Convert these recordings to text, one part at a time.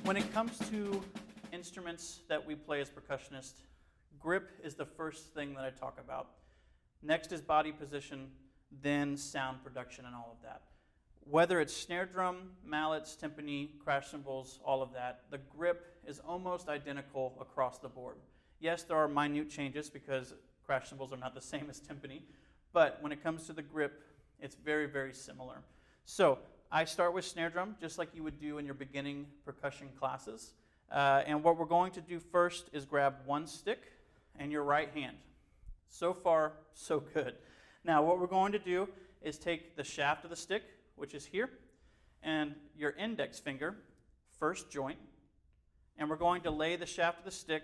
When it comes to instruments that we play as percussionists, grip is the first thing that I talk about. Next is body position, then sound production and all of that. Whether it's snare drum, mallets, timpani, crash cymbals, all of that, the grip is almost identical across the board. Yes, there are minute changes because crash cymbals are not the same as timpani, but when it comes to the grip, it's very, very similar. So I start with snare drum, just like you would do in your beginning percussion classes. And what we're going to do first is grab one stick and your right hand. So far, so good. Now, what we're going to do is take the shaft of the stick, which is here, and your index finger, first joint, and we're going to lay the shaft of the stick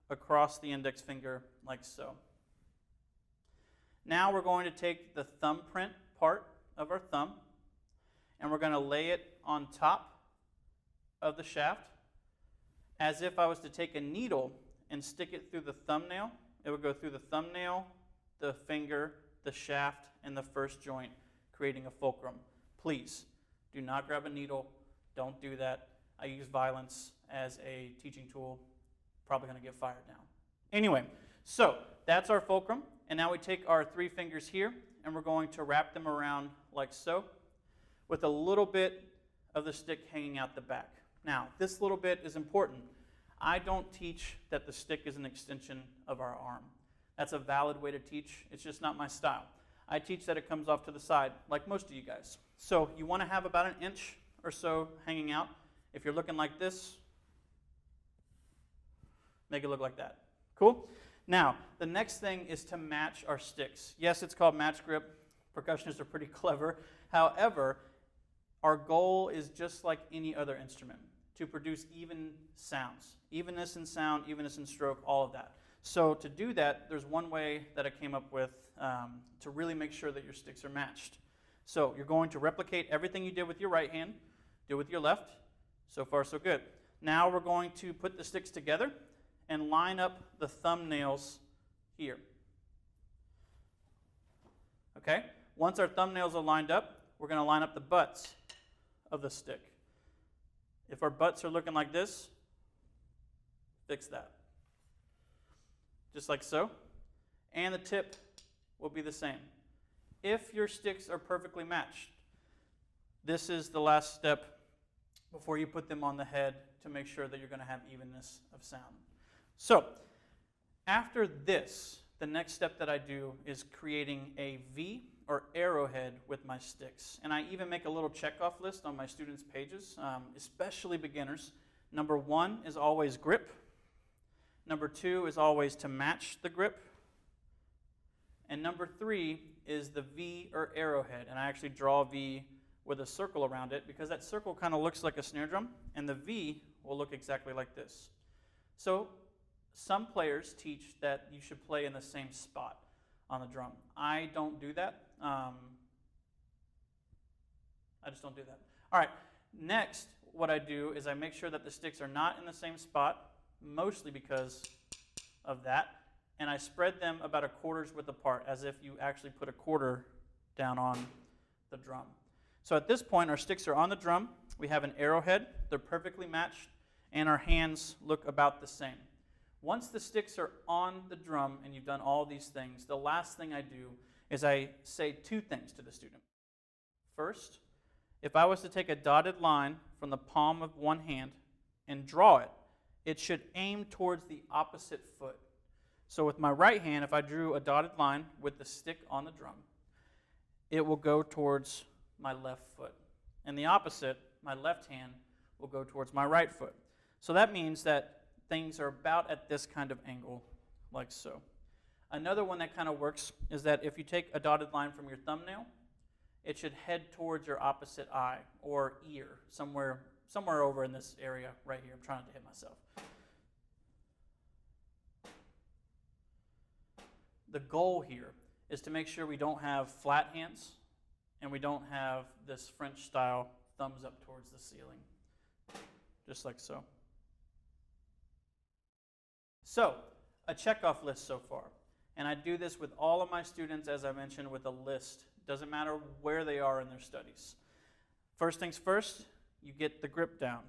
across the index finger like so. Now we're going to take the thumbprint part of our thumb, and we're going to lay it on top of the shaft, as if I was to take a needle and stick it through the thumbnail. It would go through the thumbnail, the finger, the shaft, and the first joint, creating a fulcrum. Please, do not grab a needle. Don't do that. I use violence as a teaching tool. Probably going to get fired now. Anyway, so that's our fulcrum. And now we take our three fingers here, and we're going to wrap them around like so, with a little bit of the stick hanging out the back. Now, this little bit is important. I don't teach that the stick is an extension of our arm. That's a valid way to teach. It's just not my style. I teach that it comes off to the side, like most of you guys. So you want to have about an inch or so hanging out. If you're looking like this, make it look like that. Cool? Now, the next thing is to match our sticks. Yes, it's called match grip. Percussionists are pretty clever. However, our goal is just like any other instrument, to produce even sounds. Evenness in sound, evenness in stroke, all of that. So to do that, there's one way that I came up with to really make sure that your sticks are matched. So you're going to replicate everything you did with your right hand, do with your left. So far, so good. Now we're going to put the sticks together and line up the thumbnails here. Okay? Once our thumbnails are lined up, we're going to line up the butts of the stick. If our butts are looking like this, fix that. Just like so. And the tip will be the same. If your sticks are perfectly matched, this is the last step before you put them on the head to make sure that you're going to have evenness of sound. So, after this, the next step that I do is creating a V or arrowhead with my sticks. And I even make a little checkoff list on my students' pages, especially beginners. Number 1 is always grip. Number 2 is always to match the grip. And number 3 is the V or arrowhead. And I actually draw a V with a circle around it because that circle kind of looks like a snare drum, and the V will look exactly like this. So some players teach that you should play in the same spot on the drum. I don't do that. I just don't do that. All right, next what I do is I make sure that the sticks are not in the same spot, mostly because of that, and I spread them about a quarter's width apart, as if you actually put a quarter down on the drum. So at this point, our sticks are on the drum. We have an arrowhead. They're perfectly matched, and our hands look about the same. Once the sticks are on the drum and you've done all these things, the last thing I do is I say 2 things to the student. First, if I was to take a dotted line from the palm of one hand and draw it, it should aim towards the opposite foot. So with my right hand, if I drew a dotted line with the stick on the drum, it will go towards my left foot. And the opposite, my left hand, will go towards my right foot. So that means that things are about at this kind of angle, like so. Another one that kind of works is that if you take a dotted line from your thumbnail, it should head towards your opposite eye or ear, somewhere over in this area right here. I'm trying not to hit myself. The goal here is to make sure we don't have flat hands and we don't have this French style thumbs up towards the ceiling, just like so. So, a checkoff list so far. And I do this with all of my students, as I mentioned, with a list. Doesn't matter where they are in their studies. First things first, you get the grip down.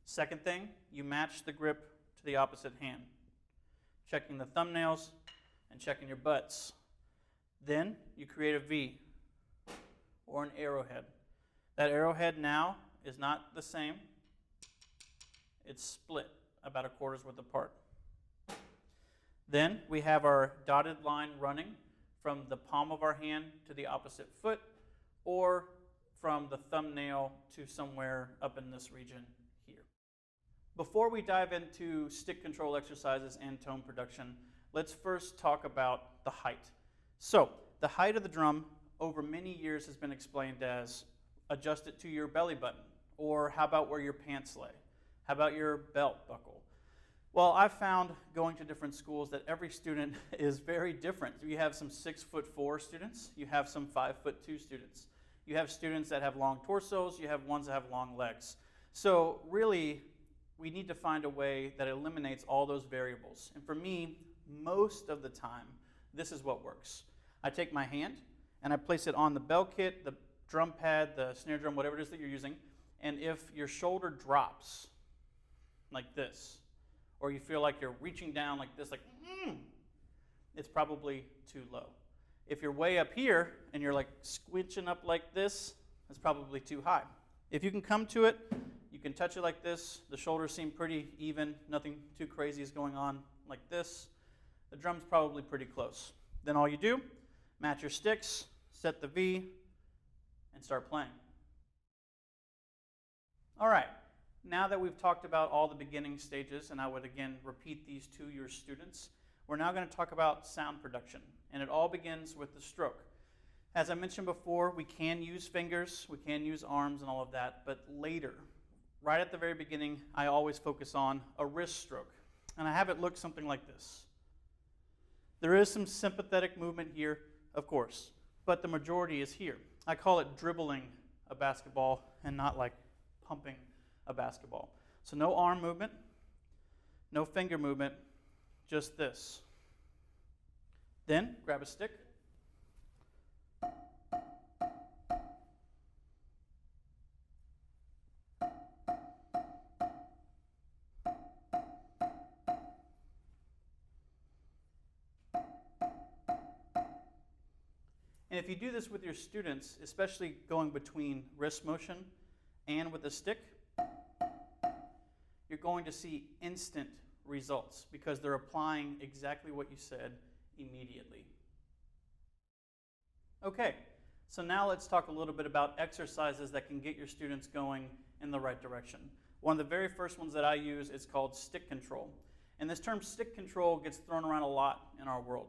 Second thing, you match the grip to the opposite hand, checking the thumbnails and checking your butts. Then you create a V or an arrowhead. That arrowhead now is not the same. It's split about a quarter's width apart. Then we have our dotted line running from the palm of our hand to the opposite foot, or from the thumbnail to somewhere up in this region here. Before we dive into stick control exercises and tone production, let's first talk about the height. So, the height of the drum over many years has been explained as adjust it to your belly button, or how about where your pants lay? How about your belt buckle? Well, I've found going to different schools that every student is very different. You have some 6'4" students, you have some 5'2" students. You have students that have long torsos, you have ones that have long legs. So really, we need to find a way that eliminates all those variables. And for me, most of the time, this is what works. I take my hand and I place it on the bell kit, the drum pad, the snare drum, whatever it is that you're using, and if your shoulder drops like this, or you feel like you're reaching down like this, like, it's probably too low. If you're way up here and you're like squinching up like this, it's probably too high. If you can come to it, you can touch it like this. The shoulders seem pretty even. Nothing too crazy is going on like this. The drum's probably pretty close. Then all you do, match your sticks, set the V, and start playing. All right. Now that we've talked about all the beginning stages, and I would again repeat these to your students, we're now going to talk about sound production, and it all begins with the stroke. As I mentioned before, we can use fingers, we can use arms and all of that, but later, right at the very beginning, I always focus on a wrist stroke, and I have it look something like this. There is some sympathetic movement here, of course, but the majority is here. I call it dribbling a basketball and not like pumping a basketball. So no arm movement, no finger movement, just this. Then grab a stick. And if you do this with your students, especially going between wrist motion and with a stick, you're going to see instant results because they're applying exactly what you said immediately. Okay, so now let's talk a little bit about exercises that can get your students going in the right direction. One of the very first ones that I use is called stick control. And this term stick control gets thrown around a lot in our world.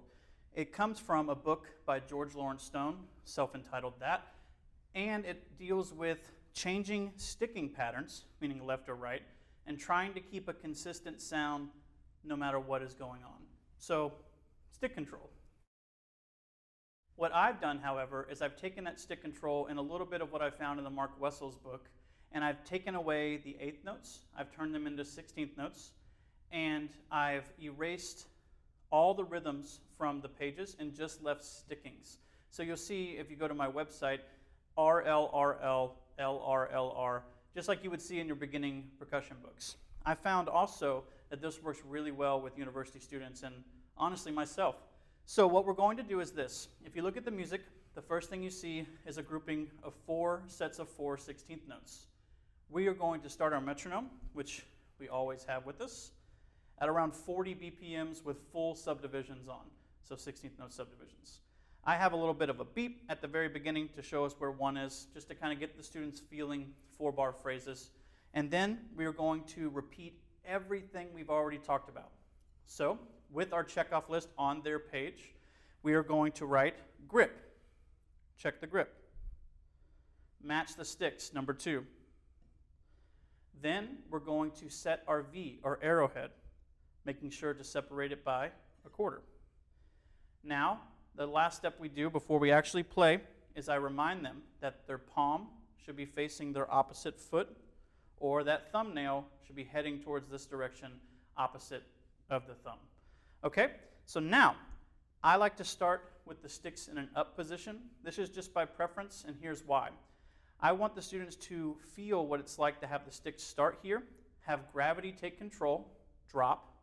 It comes from a book by George Lawrence Stone, self-entitled that, and it deals with changing sticking patterns, meaning left or right, and trying to keep a consistent sound no matter what is going on. So, stick control. What I've done, however, is I've taken that stick control and a little bit of what I found in the Mark Wessel's book, and I've taken away the 8th notes, I've turned them into 16th notes, and I've erased all the rhythms from the pages and just left stickings. So you'll see if you go to my website, RLRL, LRLR, just like you would see in your beginning percussion books. I found also that this works really well with university students and honestly myself. So what we're going to do is this. If you look at the music, the first thing you see is a grouping of 4 sets of 4 16th notes. We are going to start our metronome, which we always have with us, at around 40 BPMs with full subdivisions on, so 16th note subdivisions. I have a little bit of a beep at the very beginning to show us where 1 is, just to kind of get the students feeling 4-bar phrases. And then we are going to repeat everything we've already talked about. So, with our checkoff list on their page, we are going to write grip. Check the grip. Match the sticks, number 2. Then we're going to set our V, or arrowhead, making sure to separate it by a quarter. Now, the last step we do before we actually play is I remind them that their palm should be facing their opposite foot, or that thumbnail should be heading towards this direction opposite of the thumb. Okay, so now I like to start with the sticks in an up position. This is just by preference, and here's why. I want the students to feel what it's like to have the sticks start here, have gravity take control, drop,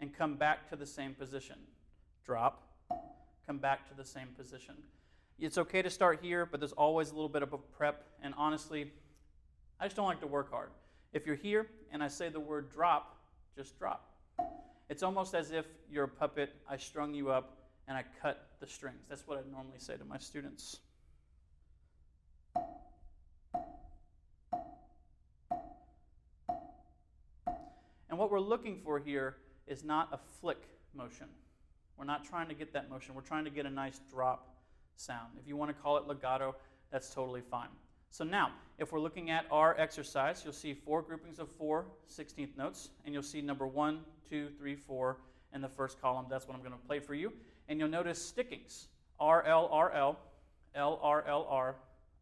and come back to the same position. Drop, come back to the same position. It's okay to start here, but there's always a little bit of a prep, and honestly, I just don't like to work hard. If you're here and I say the word drop, just drop. It's almost as if you're a puppet, I strung you up, and I cut the strings. That's what I normally say to my students. And what we're looking for here is not a flick motion. We're not trying to get that motion. We're trying to get a nice drop sound. If you want to call it legato, that's totally fine. So now, if we're looking at our exercise, you'll see 4 groupings of 4 16th notes, and you'll see number 1, 2, 3, 4 in the first column. That's what I'm going to play for you. And you'll notice stickings. R, L, R, L, L, R, L, R,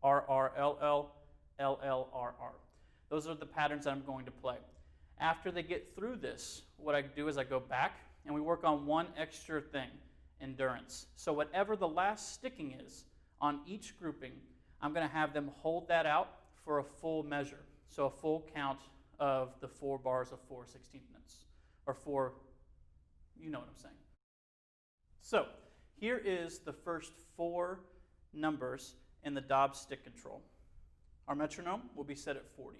R, R, L, L, L, L, R, R. Those are the patterns that I'm going to play. After they get through this, what I do is I go back and we work on one extra thing, endurance. So whatever the last sticking is on each grouping, I'm going to have them hold that out for a full measure. So a full count of the 4 bars of 4 16th notes, or 4, you know what I'm saying. So here is the first 4 numbers in the Dobbs stick control. Our metronome will be set at 40.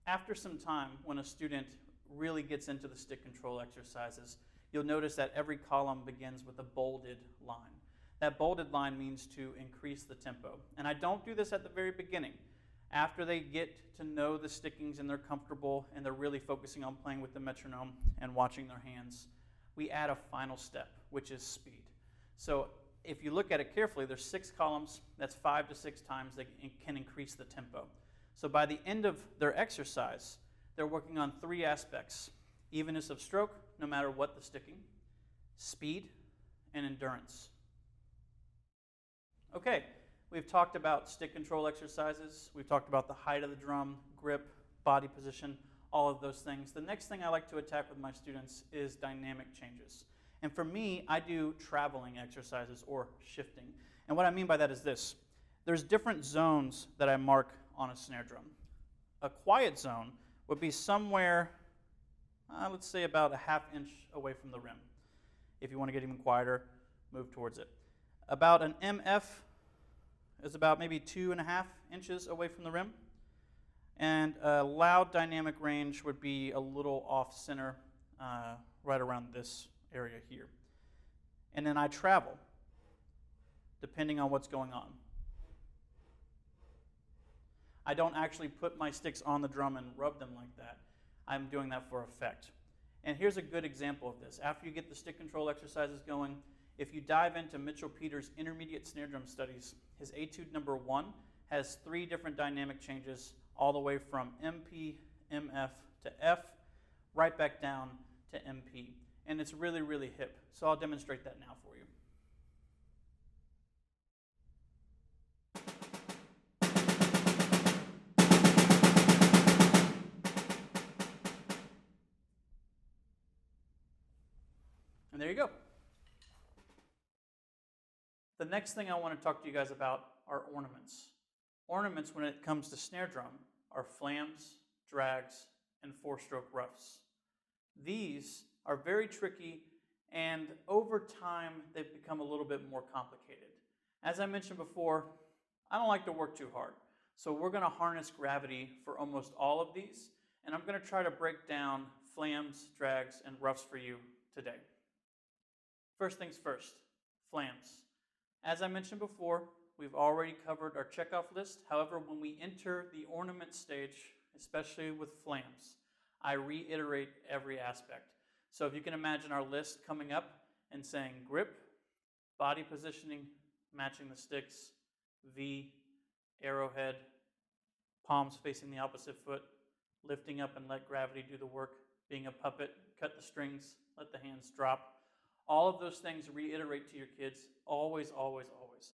After some time, when a student really gets into the stick control exercises, you'll notice that every column begins with a bolded line. That bolded line means to increase the tempo. And I don't do this at the very beginning. After they get to know the stickings and they're comfortable and they're really focusing on playing with the metronome and watching their hands, we add a final step, which is speed. So if you look at it carefully, there's 6 columns. That's 5 to 6 times they can increase the tempo. So by the end of their exercise, they're working on 3 aspects: evenness of stroke, no matter what the sticking, speed, and endurance. Okay, we've talked about stick control exercises. We've talked about the height of the drum, grip, body position, all of those things. The next thing I like to attack with my students is dynamic changes. And for me, I do traveling exercises or shifting. And what I mean by that is this. There's different zones that I mark on a snare drum. A quiet zone would be somewhere, let's say about a ½ inch away from the rim. If you want to get even quieter, move towards it. About an MF is about maybe 2½ inches away from the rim. And a loud dynamic range would be a little off center, right around this area here. And then I travel, depending on what's going on. I don't actually put my sticks on the drum and rub them like that. I'm doing that for effect. And here's a good example of this. After you get the stick control exercises going, if you dive into Mitchell Peters' intermediate snare drum studies, his etude number 1 has 3 different dynamic changes, all the way from MP, MF to F, right back down to MP. And it's really, really hip. So I'll demonstrate that now for you. And there you go. The next thing I want to talk to you guys about are ornaments. Ornaments, when it comes to snare drum, are flams, drags, and 4-stroke ruffs. These are very tricky, and over time, they've become a little bit more complicated. As I mentioned before, I don't like to work too hard. So we're going to harness gravity for almost all of these, and I'm going to try to break down flams, drags, and ruffs for you today. First things first, flams. As I mentioned before, we've already covered our checkoff list. However, when we enter the ornament stage, especially with flams, I reiterate every aspect. So if you can imagine our list coming up and saying grip, body positioning, matching the sticks, V, arrowhead, palms facing the opposite foot, lifting up and let gravity do the work, being a puppet, cut the strings, let the hands drop. All of those things reiterate to your kids, always, always, always.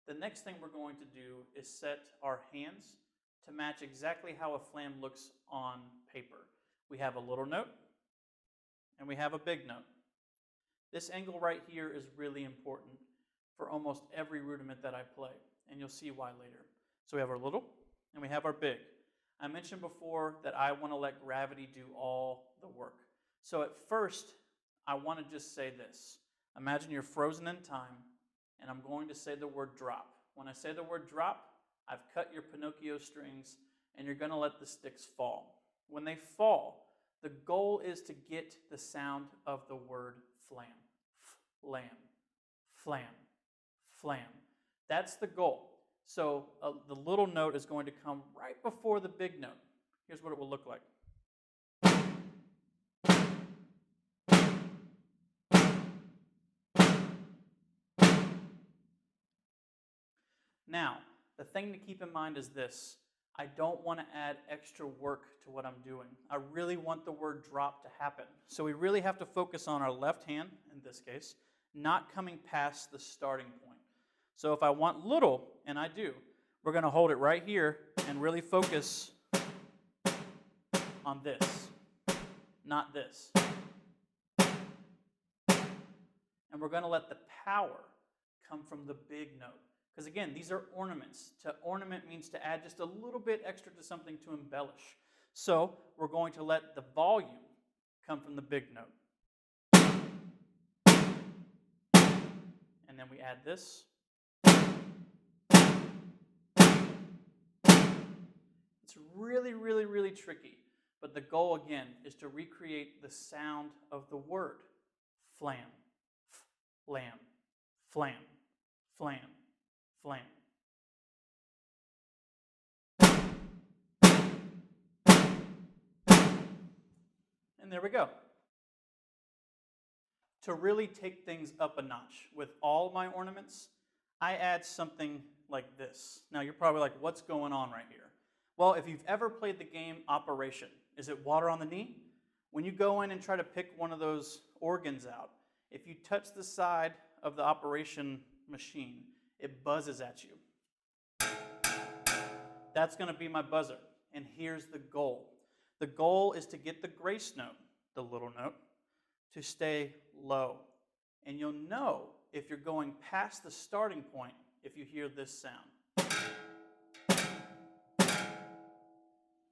The next thing we're going to do is set our hands to match exactly how a flam looks on paper. We have a little note, and we have a big note. This angle right here is really important for almost every rudiment that I play, and you'll see why later. So we have our little, and we have our big. I mentioned before that I want to let gravity do all the work. So at first, I want to just say this. Imagine you're frozen in time, and I'm going to say the word drop. When I say the word drop, I've cut your Pinocchio strings, and you're going to let the sticks fall. When they fall, the goal is to get the sound of the word flam. Flam, flam, flam. That's the goal. So the little note is going to come right before the big note. Here's what it will look like. Now, the thing to keep in mind is this. I don't want to add extra work to what I'm doing. I really want the word drop to happen. So we really have to focus on our left hand, in this case, not coming past the starting point. So if I want little, and I do, we're going to hold it right here and really focus on this, not this. And we're going to let the power come from the big note. Because again, these are ornaments. To ornament means to add just a little bit extra to something to embellish. So we're going to let the volume come from the big note. And then we add this. It's really, really, really tricky. But the goal, again, is to recreate the sound of the word. Flam, flam, flam, flam, flam. And there we go. To really take things up a notch with all my ornaments, I add something like this. Now you're probably like, what's going on right here? Well, if you've ever played the game Operation, is it water on the knee? When you go in and try to pick one of those organs out, if you touch the side of the Operation machine, it buzzes at you. That's going to be my buzzer. And here's the goal. The goal is to get the grace note, the little note, to stay low. And you'll know if you're going past the starting point if you hear this sound.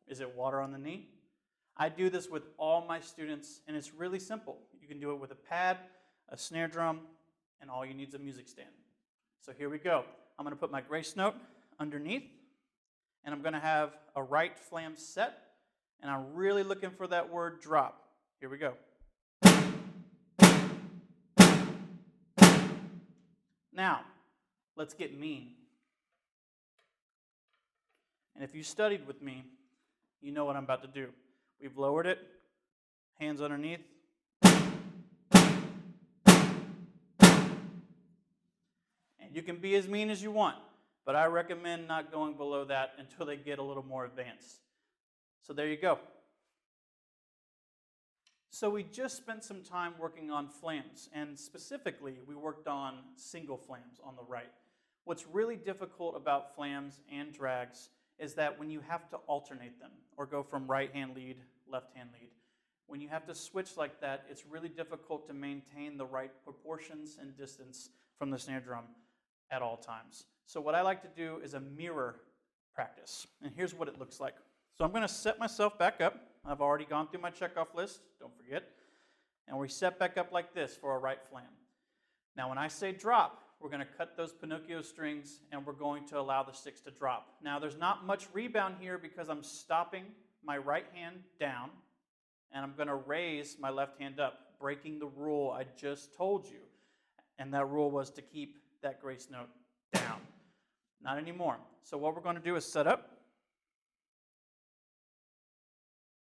Is it water on the knee? I do this with all my students, and it's really simple. You can do it with a pad, a snare drum, and all you need is a music stand. So here we go. I'm going to put my grace note underneath, and I'm going to have a right flam set, and I'm really looking for that word drop. Here we go. Now, let's get mean. And if you studied with me, you know what I'm about to do. We've lowered it, hands underneath. And you can be as mean as you want, but I recommend not going below that until they get a little more advanced. So there you go. So we just spent some time working on flams, and specifically we worked on single flams on the right. What's really difficult about flams and drags is that when you have to alternate them or go from right hand lead, left hand lead, when you have to switch like that, it's really difficult to maintain the right proportions and distance from the snare drum at all times. So what I like to do is a mirror practice, and here's what it looks like. So I'm going to set myself back up. I've already gone through my checkoff list, don't forget. And we set back up like this for a right flam. Now when I say drop, we're going to cut those Pinocchio strings and we're going to allow the sticks to drop. Now there's not much rebound here because I'm stopping my right hand down and I'm going to raise my left hand up, breaking the rule I just told you. And that rule was to keep that grace note down. Not anymore. So what we're going to do is set up.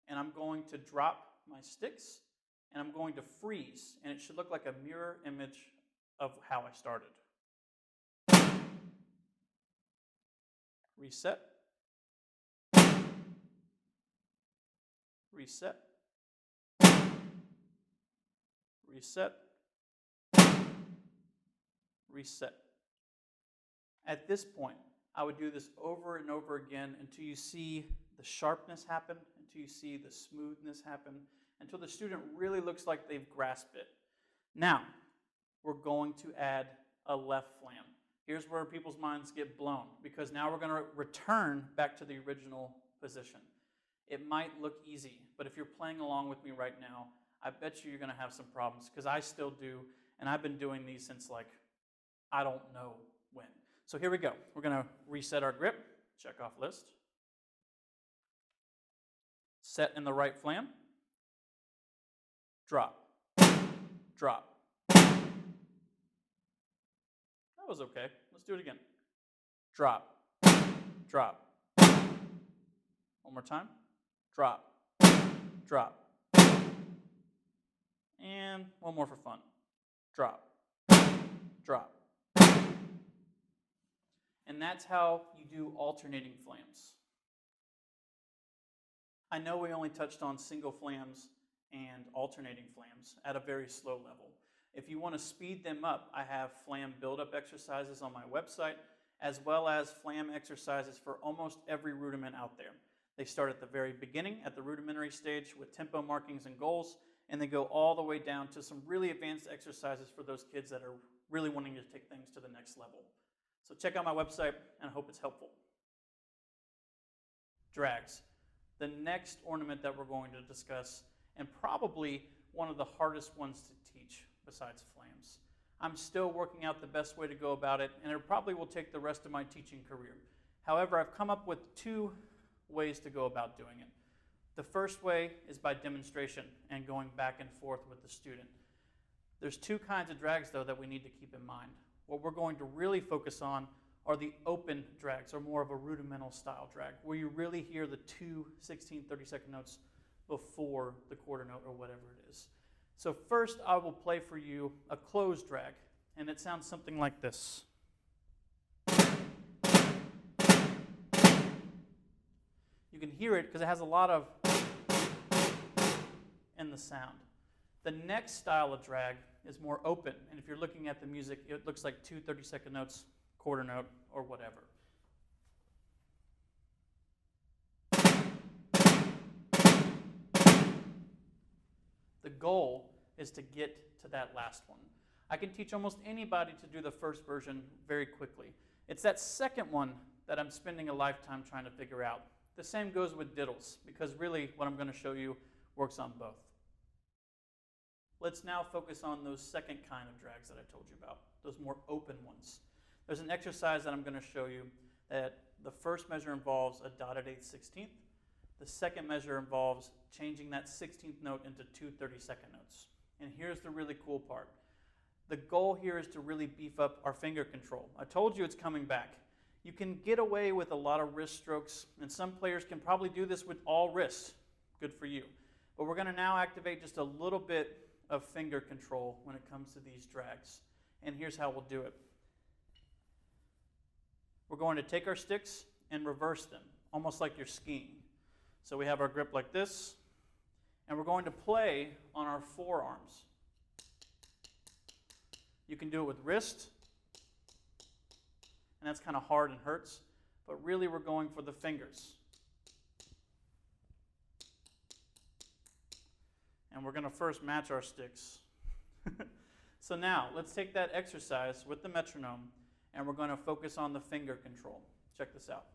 And I'm going to drop my sticks. And I'm going to freeze. And it should look like a mirror image of how I started. Reset. Reset. Reset. Reset. At this point, I would do this over and over again until you see the sharpness happen, until you see the smoothness happen, until the student really looks like they've grasped it. Now, we're going to add a left flam. Here's where people's minds get blown, because now we're going to return back to the original position. It might look easy, but if you're playing along with me right now, I bet you're going to have some problems, because I still do, and I've been doing these since like, I don't know when. So here we go. We're going to reset our grip, check off list, set in the right flam, drop, drop. That was okay. Let's do it again. Drop, drop. One more time. Drop, drop. And one more for fun. Drop, drop. And that's how you do alternating flams. I know we only touched on single flams and alternating flams at a very slow level. If you want to speed them up, I have flam build-up exercises on my website, as well as flam exercises for almost every rudiment out there. They start at the very beginning, at the rudimentary stage, with tempo markings and goals, and they go all the way down to some really advanced exercises for those kids that are really wanting to take things to the next level. So check out my website, and I hope it's helpful. Drags. The next ornament that we're going to discuss, and probably one of the hardest ones to teach besides flams. I'm still working out the best way to go about it, and it probably will take the rest of my teaching career. However, I've come up with 2 ways to go about doing it. The first way is by demonstration and going back and forth with the student. There's 2 kinds of drags, though, that we need to keep in mind. What we're going to really focus on are the open drags, or more of a rudimental style drag, where you really hear the 2 16, 30-second notes before the quarter note or whatever it is. So first, I will play for you a closed drag, and it sounds something like this. You can hear it because it has a lot of in the sound. The next style of drag is more open, and if you're looking at the music, it looks like 2 30-second notes, quarter note, or whatever. The goal is to get to that last one. I can teach almost anybody to do the first version very quickly. It's that second one that I'm spending a lifetime trying to figure out. The same goes with Diddles, because really what I'm going to show you works on both. Let's now focus on those second kind of drags that I told you about, those more open ones. There's an exercise that I'm going to show you that the first measure involves a dotted 8/16. The second measure involves changing that 16th note into 2 30-second notes. And here's the really cool part. The goal here is to really beef up our finger control. I told you it's coming back. You can get away with a lot of wrist strokes, and some players can probably do this with all wrists. Good for you. But we're going to now activate just a little bit of finger control when it comes to these drags. And here's how we'll do it. We're going to take our sticks and reverse them, almost like you're skiing. So we have our grip like this, and we're going to play on our forearms. You can do it with wrist, and that's kind of hard and hurts, but really we're going for the fingers. And we're going to first match our sticks. So now, let's take that exercise with the metronome, and we're going to focus on the finger control. Check this out.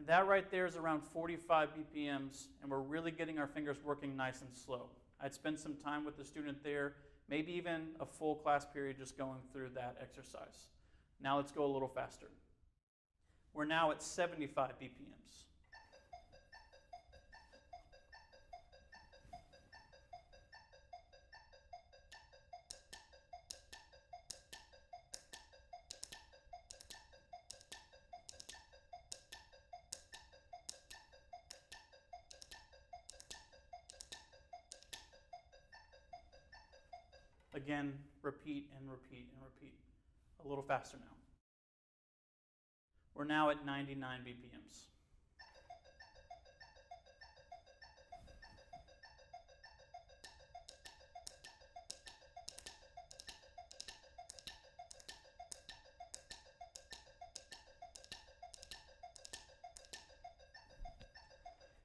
And that right there is around 45 BPMs, and we're really getting our fingers working nice and slow. I'd spend some time with the student there, maybe even a full class period just going through that exercise. Now let's go a little faster. We're now at 75 BPMs. Again, repeat and repeat and repeat. A little faster now. We're now at 99 BPMs.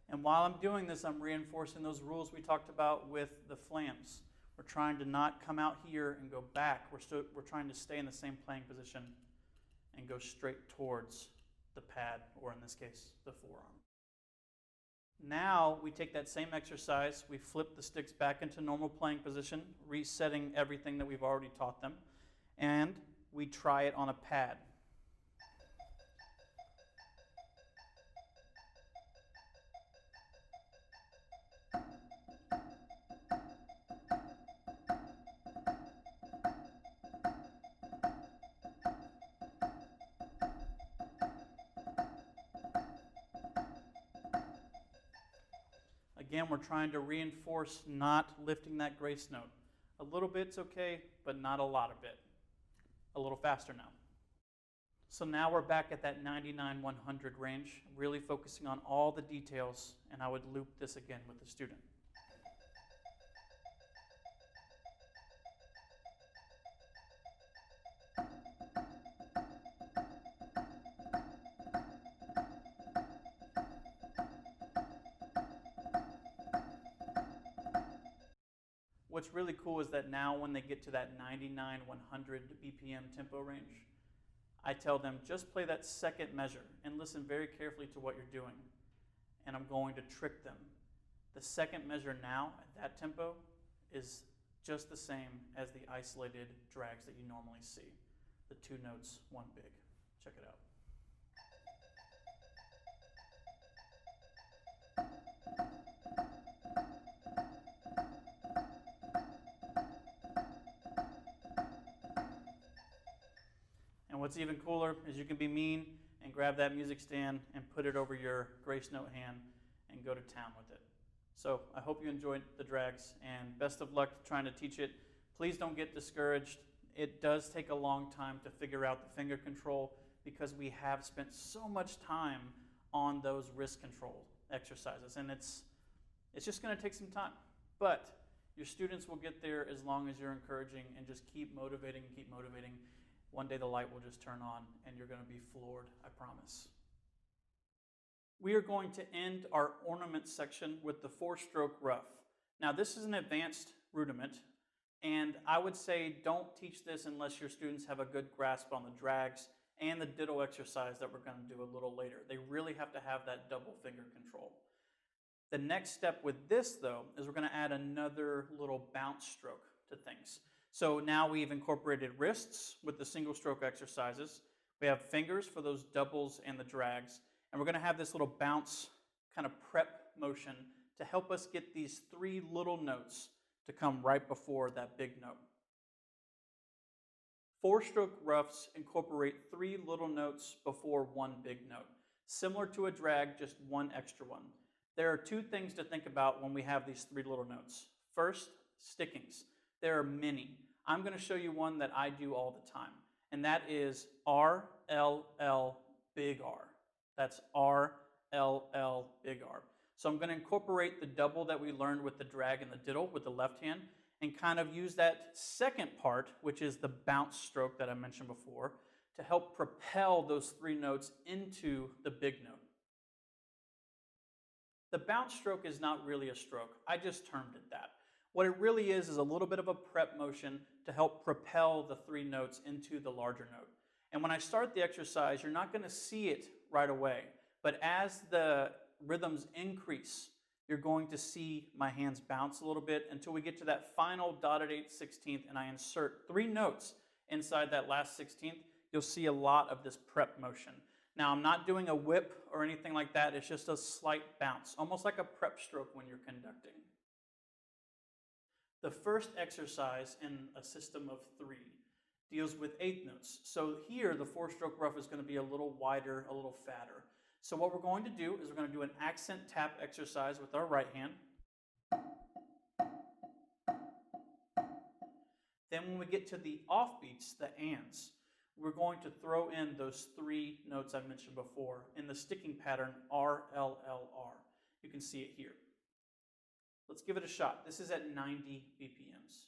And while I'm doing this, I'm reinforcing those rules we talked about with the flams. We're trying to not come out here and go back. We're trying to stay in the same playing position and go straight towards the pad, or in this case, the forearm. Now we take that same exercise, we flip the sticks back into normal playing position, resetting everything that we've already taught them, and we try it on a pad. Again, we're trying to reinforce not lifting that grace note. A little bit's okay, but not a lot of it. A little faster now. So now we're back at that 99-100 range, really focusing on all the details, and I would loop this again with the student. What's really cool is that now when they get to that 99, 100 BPM tempo range, I tell them just play that second measure and listen very carefully to what you're doing. And I'm going to trick them. The second measure now at that tempo is just the same as the isolated drags that you normally see. The two notes, one big. Check it out. And what's even cooler is you can be mean and grab that music stand and put it over your grace note hand and go to town with it. So I hope you enjoyed the drags, and best of luck trying to teach it. Please don't get discouraged. It does take a long time to figure out the finger control because we have spent so much time on those wrist control exercises, and it's just going to take some time. But your students will get there as long as you're encouraging and just keep motivating and keep motivating. One day the light will just turn on and you're going to be floored, I promise. We are going to end our ornament section with the 4-stroke Ruff. Now this is an advanced rudiment, and I would say don't teach this unless your students have a good grasp on the drags and the diddle exercise that we're going to do a little later. They really have to have that double finger control. The next step with this, though, is we're going to add another little bounce stroke to things. So now we've incorporated wrists with the single stroke exercises. We have fingers for those doubles and the drags. And we're going to have this little bounce kind of prep motion to help us get these 3 little notes to come right before that big note. 4-stroke Ruffs incorporate 3 little notes before 1 big note. Similar to a drag, just 1 extra one. There are 2 things to think about when we have these 3 little notes. First, stickings. There are many. I'm going to show you one that I do all the time, and that is R, L, L, big R. That's R, L, L, big R. So I'm going to incorporate the double that we learned with the drag and the diddle with the left hand and kind of use that second part, which is the bounce stroke that I mentioned before, to help propel those 3 notes into the big note. The bounce stroke is not really a stroke. I just termed it that. What it really is a little bit of a prep motion to help propel the 3 notes into the larger note. And when I start the exercise, you're not going to see it right away. But as the rhythms increase, you're going to see my hands bounce a little bit until we get to that final dotted 8/16 and I insert 3 notes inside that last 16th. You'll see a lot of this prep motion. Now, I'm not doing a whip or anything like that. It's just a slight bounce, almost like a prep stroke when you're conducting. The first exercise in a system of 3 deals with 8th notes. So here, the 4-stroke ruff is going to be a little wider, a little fatter. So what we're going to do is we're going to do an accent tap exercise with our right hand. Then when we get to the offbeats, the ands, we're going to throw in those 3 notes I mentioned before in the sticking pattern R, L, L, R. You can see it here. Let's give it a shot. This is at 90 BPMs.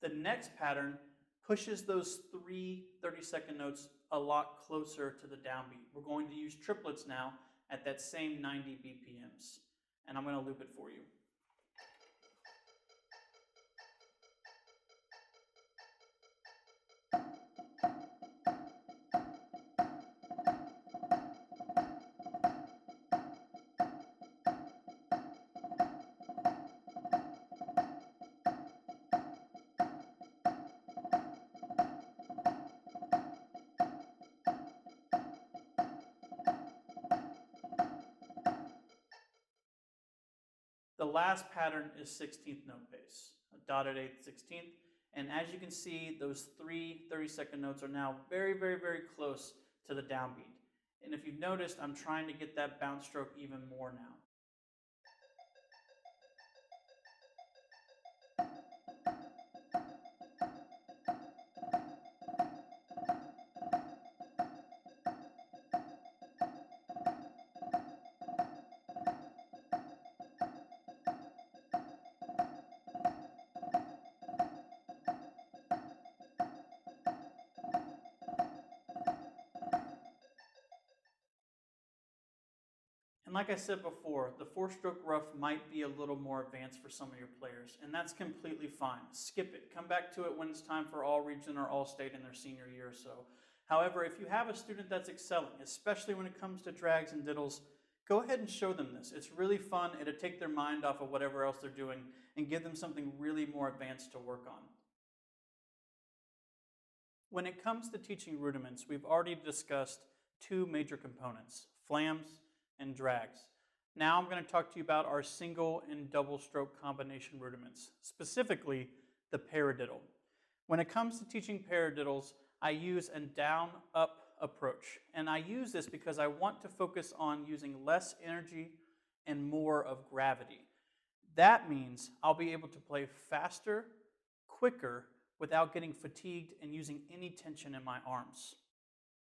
The next pattern pushes those 3 30-second notes a lot closer to the downbeat. We're going to use triplets now at that same 90 BPMs. And I'm going to loop it for you. The last pattern is 16th note bass, a dotted 8th, 16th. And as you can see, those 3 30-second notes are now very, very, very close to the downbeat. And if you've noticed, I'm trying to get that bounce stroke even more now. And like I said before, the 4-stroke ruff might be a little more advanced for some of your players, and that's completely fine. Skip it. Come back to it when it's time for all region or all state in their senior year or so. However, if you have a student that's excelling, especially when it comes to drags and diddles, go ahead and show them this. It's really fun. It'll take their mind off of whatever else they're doing and give them something really more advanced to work on. When it comes to teaching rudiments, we've already discussed 2 major components, flams and drags. Now I'm going to talk to you about our single and double stroke combination rudiments, specifically the paradiddle. When it comes to teaching paradiddles, I use a down-up approach. And I use this because I want to focus on using less energy and more of gravity. That means I'll be able to play faster, quicker, without getting fatigued and using any tension in my arms.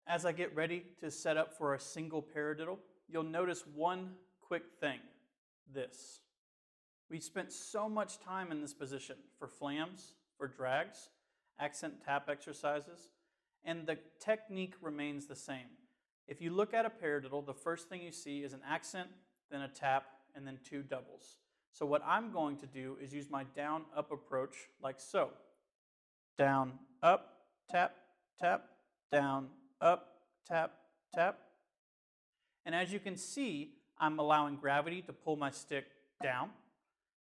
As I get ready to set up for a single paradiddle, you'll notice one quick thing, this. We spent so much time in this position for flams, for drags, accent tap exercises, and the technique remains the same. If you look at a paradiddle, the first thing you see is an accent, then a tap, and then 2 doubles. So what I'm going to do is use my down-up approach like so. Down, up, tap, tap, down, up, tap, tap. And as you can see, I'm allowing gravity to pull my stick down.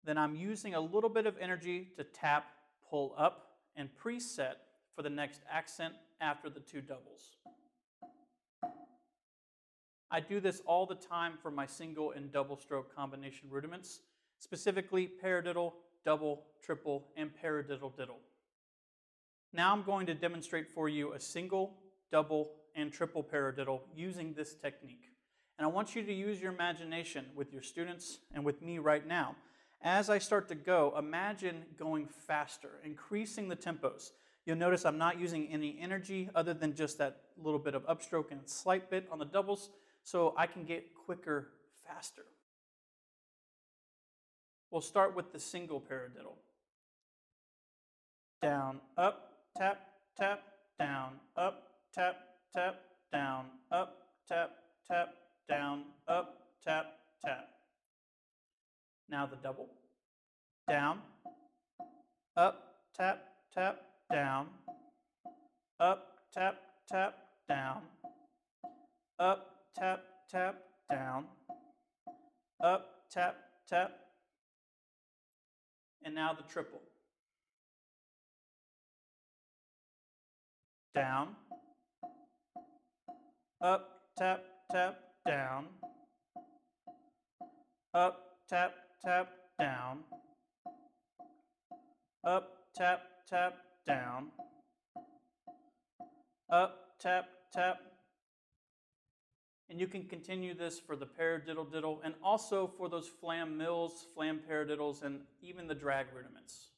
Then I'm using a little bit of energy to tap, pull up, and preset for the next accent after the 2 doubles. I do this all the time for my single and double stroke combination rudiments, specifically paradiddle, double, triple, and paradiddle diddle. Now I'm going to demonstrate for you a single, double, and triple paradiddle using this technique. And I want you to use your imagination with your students and with me right now. As I start to go, imagine going faster, increasing the tempos. You'll notice I'm not using any energy other than just that little bit of upstroke and slight bit on the doubles. so I can get quicker faster. We'll start with the single paradiddle. Down, up, tap, tap, down, up, tap, tap, down, up, tap, tap, down, up, tap, tap. Now the double. Down, up, tap, tap, down, up, tap, tap, down, up, tap, tap, down, up, tap, tap, and now the triple. Down, up, tap, tap, down, up, tap, tap, down, up, tap, tap, down, up, tap, tap. And you can continue this for the paradiddle diddle and also for those flam mills, flam paradiddles, and even the drag rudiments.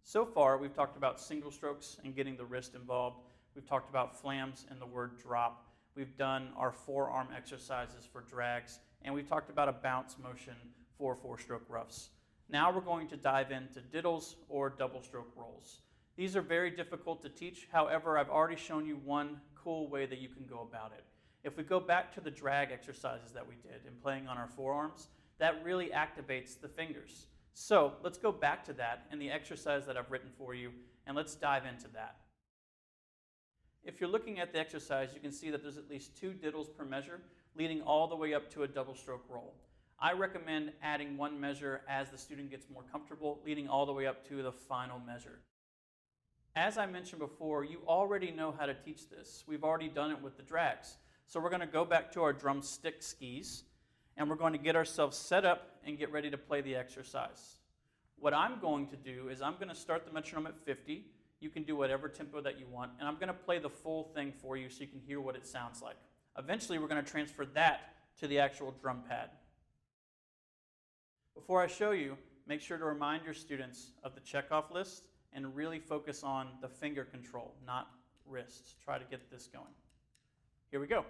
So far, we've talked about single strokes and getting the wrist involved. We've talked about flams and the word drop. We've done our forearm exercises for drags, and we've talked about a bounce motion for four-stroke ruffs. Now we're going to dive into diddles or double-stroke rolls. These are very difficult to teach. However, I've already shown you one cool way that you can go about it. If we go back to the drag exercises that we did in playing on our forearms, that really activates the fingers. So let's go back to that and the exercise that I've written for you, and let's dive into that. If you're looking at the exercise, you can see that there's at least 2 diddles per measure, leading all the way up to a double-stroke roll. I recommend adding one measure as the student gets more comfortable, leading all the way up to the final measure. As I mentioned before, you already know how to teach this. We've already done it with the drags. So we're going to go back to our drumstick skis, and we're going to get ourselves set up and get ready to play the exercise. What I'm going to do is I'm going to start the metronome at 50. You can do whatever tempo that you want, and I'm going to play the full thing for you so you can hear what it sounds like. Eventually, we're going to transfer that to the actual drum pad. Before I show you, make sure to remind your students of the checkoff list and really focus on the finger control, not wrists. Try to get this going. Here we go.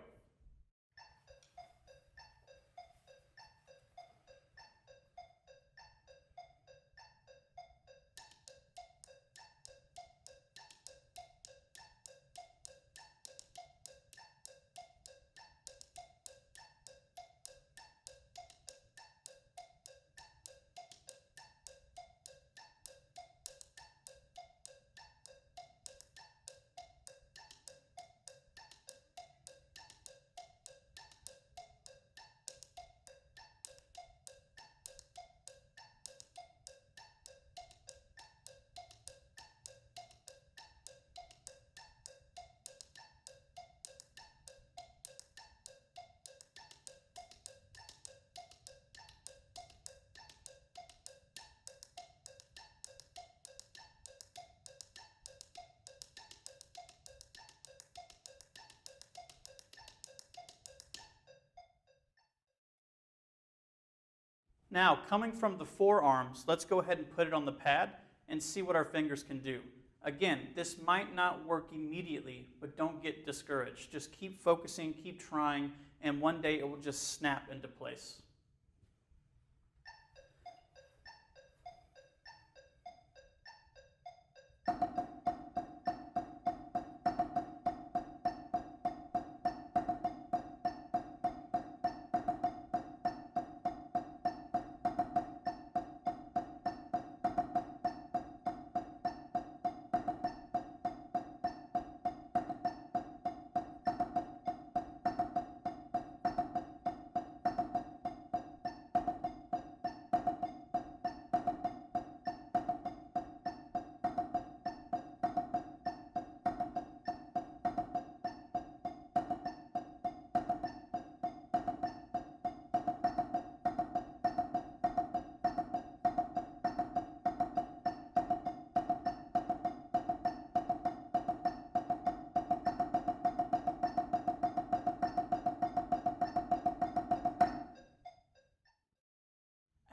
Now, coming from the forearms, let's go ahead and put it on the pad and see what our fingers can do. Again, this might not work immediately, but don't get discouraged. Just keep focusing, keep trying, and one day it will just snap into place.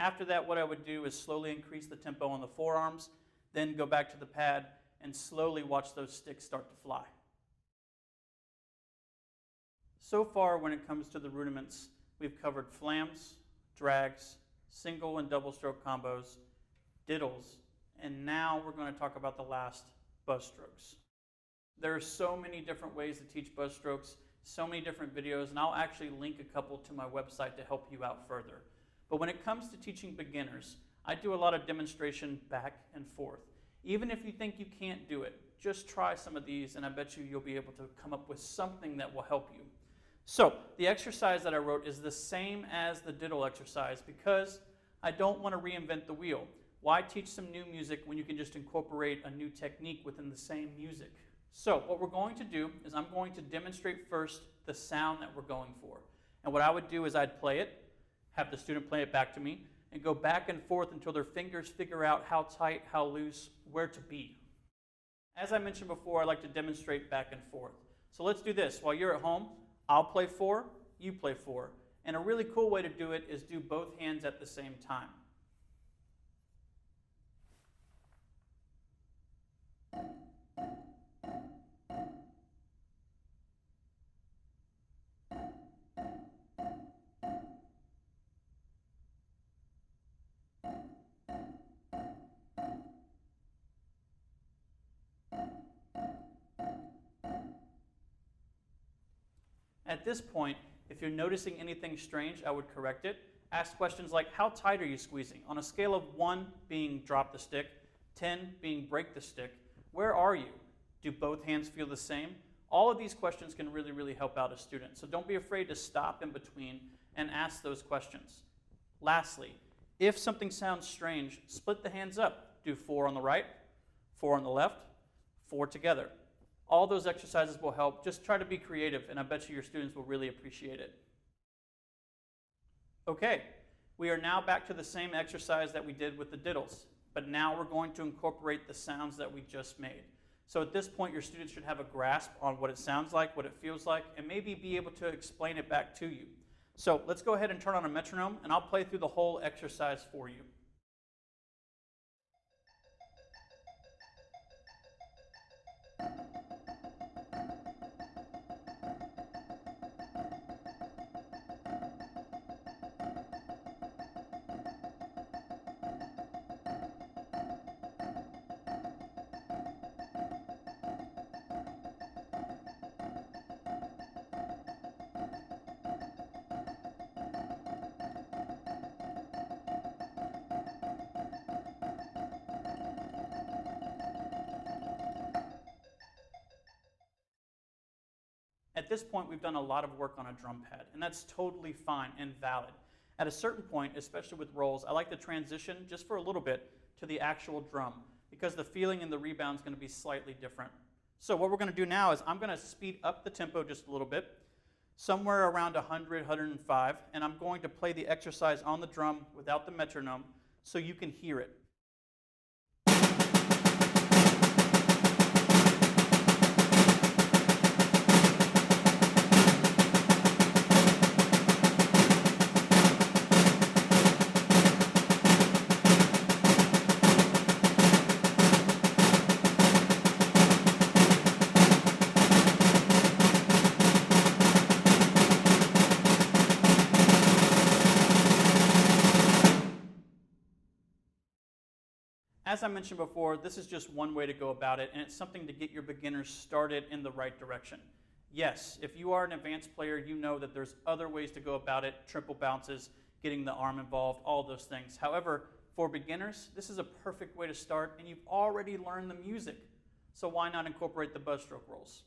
After that, what I would do is slowly increase the tempo on the forearms, then go back to the pad and slowly watch those sticks start to fly. So far, when it comes to the rudiments, we've covered flams, drags, single and double stroke combos, diddles, and now we're going to talk about the last, buzz strokes. There are so many different ways to teach buzz strokes, so many different videos, and I'll actually link a couple to my website to help you out further. But when it comes to teaching beginners, I do a lot of demonstration back and forth. Even if you think you can't do it, just try some of these and I bet you'll be able to come up with something that will help you. So the exercise that I wrote is the same as the diddle exercise because I don't want to reinvent the wheel. Why teach some new music when you can just incorporate a new technique within the same music? So what we're going to do is I'm going to demonstrate first the sound that we're going for. And what I would do is I'd play it, have the student play it back to me, and go back and forth until their fingers figure out how tight, how loose, where to be. As I mentioned before, I like to demonstrate back and forth. So let's do this. While you're at home, I'll play 4, you play 4. And a really cool way to do it is do both hands at the same time. At this point, if you're noticing anything strange, I would correct it. Ask questions like, how tight are you squeezing? On a scale of 1 being drop the stick, 10 being break the stick, where are you? Do both hands feel the same? All of these questions can really, really help out a student. So don't be afraid to stop in between and ask those questions. Lastly, if something sounds strange, split the hands up. Do 4 on the right, 4 on the left, 4 together. All those exercises will help. Just try to be creative, and I bet you your students will really appreciate it. Okay, we are now back to the same exercise that we did with the diddles, but now we're going to incorporate the sounds that we just made. So at this point, your students should have a grasp on what it sounds like, what it feels like, and maybe be able to explain it back to you. So let's go ahead and turn on a metronome, and I'll play through the whole exercise for you. At this point, we've done a lot of work on a drum pad, and that's totally fine and valid. At a certain point, especially with rolls, I like to transition just for a little bit to the actual drum because the feeling and the rebound is going to be slightly different. So what we're going to do now is I'm going to speed up the tempo just a little bit, somewhere around 100, 105, and I'm going to play the exercise on the drum without the metronome so you can hear it. As I mentioned before, this is just one way to go about it, and it's something to get your beginners started in the right direction. Yes, if you are an advanced player, you know that there's other ways to go about it, triple bounces, getting the arm involved, all those things. However, for beginners, this is a perfect way to start, and you've already learned the music. So why not incorporate the buzz stroke rolls?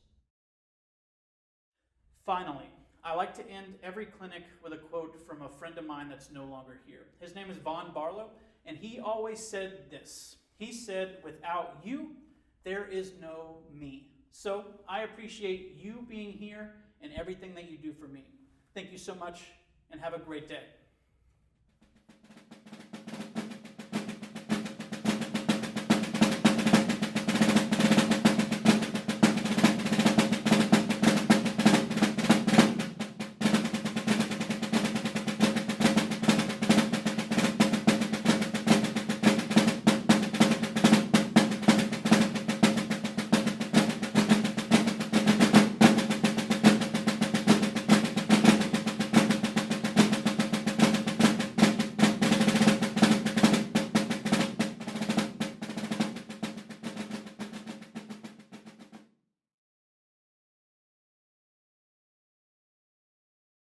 Finally, I like to end every clinic with a quote from a friend of mine that's no longer here. His name is Von Barlow. And he always said this. He said, without you, there is no me. So I appreciate you being here and everything that you do for me. Thank you so much, and have a great day.